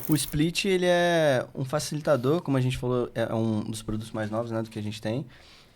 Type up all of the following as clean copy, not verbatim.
O Split, ele é um facilitador, como a gente falou, é um dos produtos mais novos, né, do que a gente tem.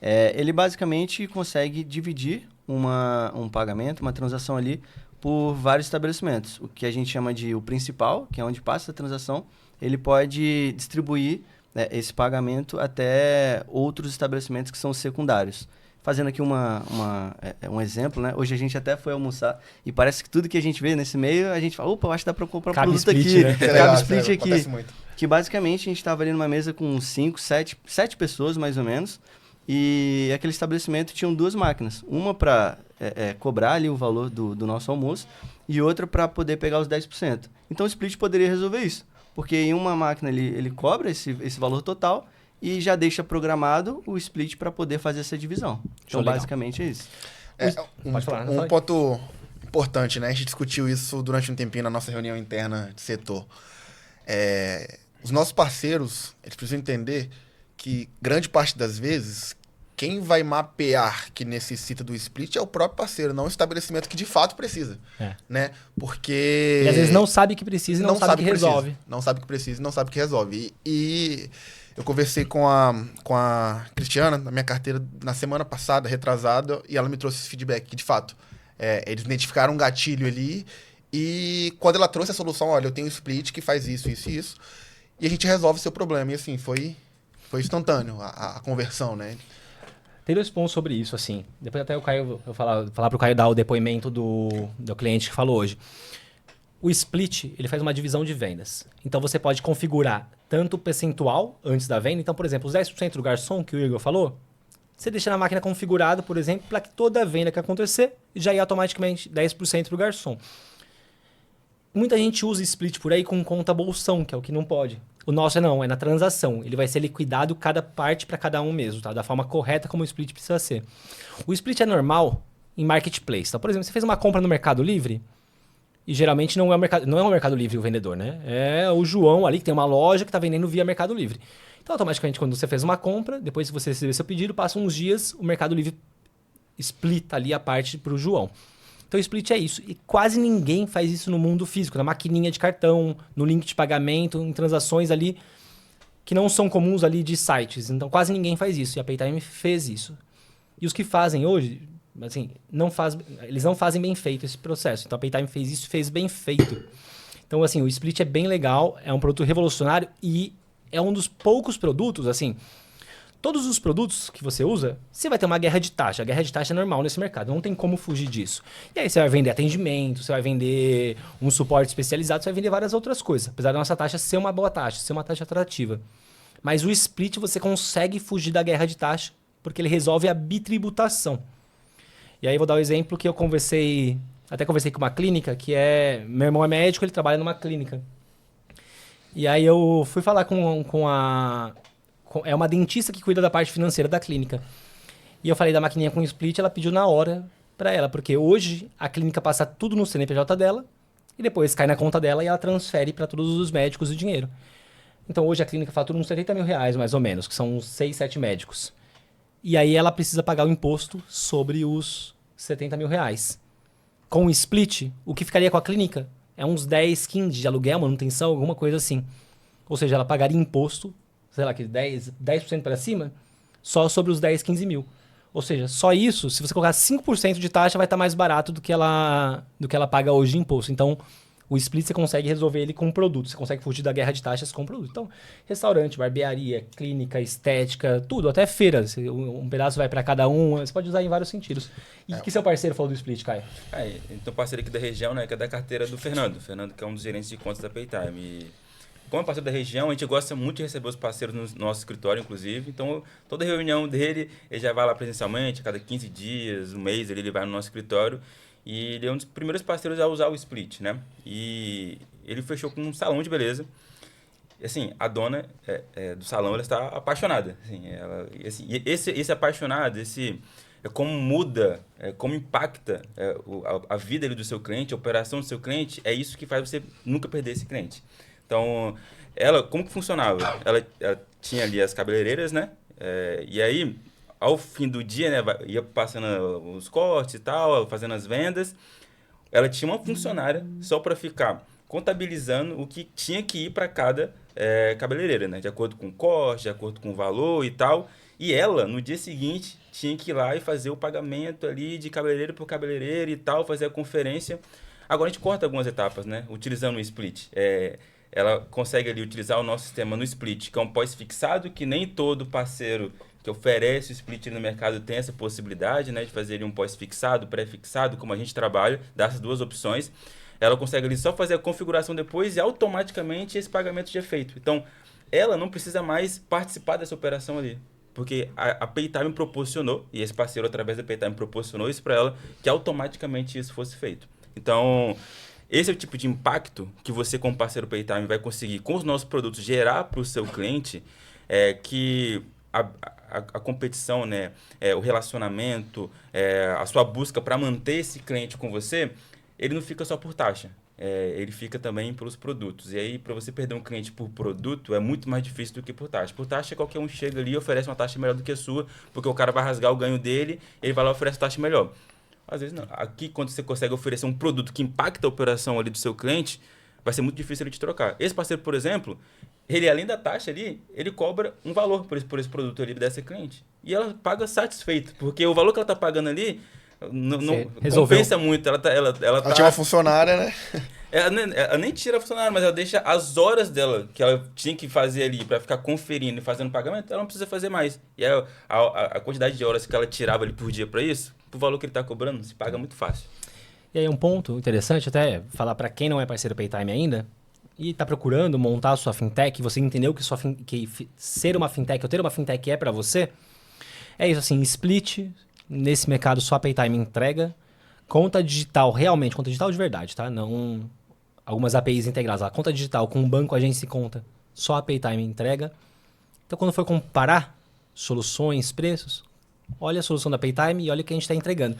Ele basicamente consegue dividir um pagamento, uma transação ali, por vários estabelecimentos. O que a gente chama de o principal, que é onde passa a transação, ele pode distribuir, né, esse pagamento até outros estabelecimentos que são secundários. Fazendo aqui um exemplo, né? Hoje a gente até foi almoçar e parece que tudo que a gente vê nesse meio, a gente fala, opa, eu acho que dá para comprar um Cabe produto split, aqui. né? Cabe split aqui. Acontece muito. Que basicamente a gente estava ali numa mesa com 5, 7 pessoas, mais ou menos. E aquele estabelecimento tinha 2 máquinas. Uma para cobrar ali o valor do nosso almoço e outra para poder pegar os 10%. Então o Split poderia resolver isso. Porque em uma máquina ele cobra esse valor total e já deixa programado o Split para poder fazer essa divisão. Então legal. basicamente é isso. Pode falar, Um ponto importante, né? A gente discutiu isso durante um tempinho na nossa reunião interna de setor. Os nossos parceiros, eles precisam entender que grande parte das vezes, quem vai mapear que necessita do split é o próprio parceiro, não o estabelecimento que de fato precisa. Né? Porque... E às vezes não sabe que precisa e não sabe que resolve. Não sabe que precisa e não sabe que resolve. E eu conversei com a Cristiana, na minha carteira, na semana passada, retrasada, e ela me trouxe esse feedback que, de fato, eles identificaram um gatilho ali e quando ela trouxe a solução, olha, eu tenho um split que faz isso, isso e isso, e a gente resolve o seu problema. E assim, foi instantâneo a conversão, né? Tem 2 pontos sobre isso, assim. Depois até o Caio, eu falar pro Caio dar o depoimento do cliente que falou hoje. O split, ele faz uma divisão de vendas. Então, você pode configurar tanto o percentual antes da venda. Então, por exemplo, os 10% do garçom que o Igor falou, você deixa na máquina configurado, por exemplo, para que toda venda que acontecer já ia automaticamente 10% do garçom. Muita gente usa split por aí com conta bolsão, que é o que não pode. O nosso não, é na transação. Ele vai ser liquidado cada parte para cada um mesmo, tá? Da forma correta como o split precisa ser. O split é normal em marketplace. Então, por exemplo, você fez uma compra no Mercado Livre e geralmente não é o Mercado Livre o vendedor, né? É o João ali que tem uma loja que está vendendo via Mercado Livre. Então, automaticamente, quando você fez uma compra, depois que você recebeu seu pedido, passa uns dias, o Mercado Livre splita ali a parte para o João. Então, o split é isso. E quase ninguém faz isso no mundo físico, na maquininha de cartão, no link de pagamento, em transações ali que não são comuns ali de sites. Então, quase ninguém faz isso. E a Paytime fez isso. E os que fazem hoje, assim, eles não fazem bem feito esse processo. Então, a Paytime fez isso e fez bem feito. Então, assim, o split é bem legal, é um produto revolucionário e é um dos poucos produtos, assim... Todos os produtos que você usa, você vai ter uma guerra de taxa. A guerra de taxa é normal nesse mercado, não tem como fugir disso. E aí você vai vender atendimento, você vai vender um suporte especializado, você vai vender várias outras coisas. Apesar da nossa taxa ser uma boa taxa, ser uma taxa atrativa. Mas o split você consegue fugir da guerra de taxa, porque ele resolve a bitributação. E aí vou dar um exemplo que eu até conversei com uma clínica, que meu irmão é médico, ele trabalha numa clínica. E aí eu fui falar é uma dentista que cuida da parte financeira da clínica. E eu falei da maquininha com split, ela pediu na hora para ela, porque hoje a clínica passa tudo no CNPJ dela e depois cai na conta dela e ela transfere para todos os médicos o dinheiro. Então hoje a clínica fatura uns 70 mil reais mais ou menos, que são uns 6, 7 médicos. E aí ela precisa pagar o imposto sobre os 70 mil reais. Com o split, o que ficaria com a clínica é uns 10, 15 de aluguel, manutenção, alguma coisa assim. Ou seja, ela pagaria imposto, sei lá, que 10% para cima, só sobre os 10, 15 mil. Ou seja, só isso, se você colocar 5% de taxa, vai estar mais barato do que ela paga hoje de imposto. Então, o split você consegue resolver ele com um produto. Você consegue fugir da guerra de taxas com um produto. Então, restaurante, barbearia, clínica, estética, tudo, até feira. Um pedaço vai para cada um, você pode usar em vários sentidos. E o que seu parceiro falou do split, Caio? Então, parceiro aqui da região, né, que é da carteira do Fernando. Fernando, que é um dos gerentes de contas da Paytime. E como é parceiro da região, a gente gosta muito de receber os parceiros no nosso escritório, inclusive. Então, toda reunião dele, ele já vai lá presencialmente, a cada 15 dias, um mês, ele vai no nosso escritório. E ele é um dos primeiros parceiros a usar o split, né? E ele fechou com um salão de beleza. E, assim, a dona do salão, ela está apaixonada. Assim, esse apaixonado, como muda, como impacta a vida ali do seu cliente, a operação do seu cliente, é isso que faz você nunca perder esse cliente. Então, como que funcionava? Ela tinha ali as cabeleireiras, né? E aí, ao fim do dia, né? Ia passando os cortes e tal, fazendo as vendas. Ela tinha uma funcionária só para ficar contabilizando o que tinha que ir para cada cabeleireira, né? De acordo com o corte, de acordo com o valor e tal. E ela, no dia seguinte, tinha que ir lá e fazer o pagamento ali de cabeleireiro por cabeleireiro e tal, fazer a conferência. Agora a gente corta algumas etapas, né? Utilizando o split. Ela consegue ali utilizar o nosso sistema no split, que é um pós-fixado, que nem todo parceiro que oferece o split no mercado tem essa possibilidade, né? De fazer ali um pós-fixado, pré-fixado, como a gente trabalha, dá essas duas opções. Ela consegue ali só fazer a configuração depois e automaticamente esse pagamento já é feito. Então, ela não precisa mais participar dessa operação ali. Porque a Paytime proporcionou, e esse parceiro através da Paytime proporcionou isso para ela, que automaticamente isso fosse feito. Então, esse é o tipo de impacto que você, como parceiro Paytime, vai conseguir com os nossos produtos gerar para o seu cliente, que a competição, né, o relacionamento, a sua busca para manter esse cliente com você, ele não fica só por taxa. Ele fica também pelos produtos. E aí, para você perder um cliente por produto, é muito mais difícil do que por taxa. Por taxa, qualquer um chega ali e oferece uma taxa melhor do que a sua, porque o cara vai rasgar o ganho dele, ele vai lá e oferece taxa melhor. Às vezes não. Aqui, quando você consegue oferecer um produto que impacta a operação ali do seu cliente, vai ser muito difícil ele te trocar. Esse parceiro, por exemplo, ele além da taxa ali, ele cobra um valor por esse produto ali dessa cliente. E ela paga satisfeito, porque o valor que ela está pagando ali não compensa muito. Ela tinha uma funcionária, né? Ela nem tira a funcionária, mas ela deixa as horas dela, que ela tinha que fazer ali para ficar conferindo e fazendo pagamento, ela não precisa fazer mais. E a quantidade de horas que ela tirava ali por dia para isso, o valor que ele está cobrando, se paga muito fácil. E aí um ponto interessante até falar para quem não é parceiro Paytime ainda e está procurando montar a sua fintech, você entendeu que ser uma fintech ou ter uma fintech é para você, é isso assim, split, nesse mercado só a Paytime entrega, conta digital realmente, conta digital de verdade, tá? Não algumas APIs integradas, a conta digital com banco, agência e conta, só a Paytime entrega. Então quando for comparar soluções, preços, olha a solução da Paytime e olha o que a gente está entregando.